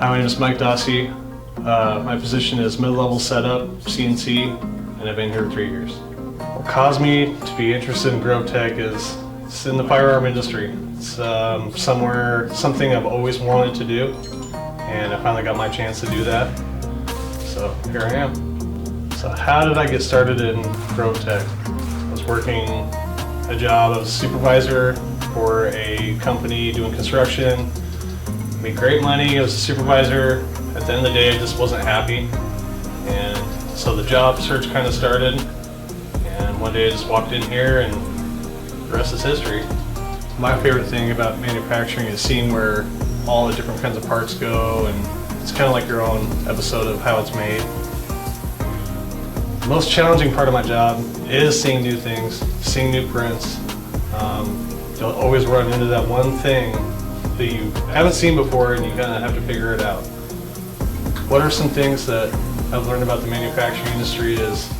Hi, my name is Mike Dossie. My position is mid-level setup, CNC, and I've been here 3 years. What caused me to be interested in GrowTech is it's in the firearm industry. It's something I've always wanted to do, and I finally got my chance to do that. So here I am. So how did I get started in GrowTech? I was working a job as a supervisor for a company doing construction. Made great money. I was a supervisor. At the end of the day, I just wasn't happy. And so the job search kind of started. And one day I just walked in here and the rest is history. My favorite thing about manufacturing is seeing where all the different kinds of parts go, and it's kind of like your own episode of how it's made. The most challenging part of my job is seeing new things, seeing new prints. You'll always run into that one thing that you haven't seen before and you kind of have to figure it out. What are some things that I've learned about the manufacturing industry is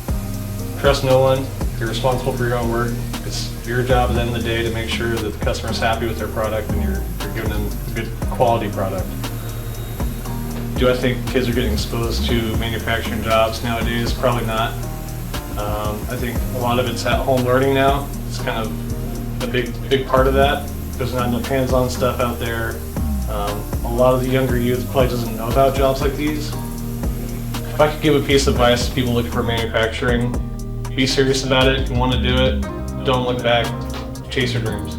trust no one. You're responsible for your own work. It's your job at the end of the day to make sure that the customer's happy with their product and you're giving them a good quality product. Do I think kids are getting exposed to manufacturing jobs nowadays? Probably not. I think a lot of it's at home learning now. It's kind of a big part of that. There's not enough hands-on stuff out there. A lot of the younger youth probably doesn't know about jobs like these. If I could give a piece of advice to people looking for manufacturing, be serious about it. If you want to do it, don't look back. Chase your dreams.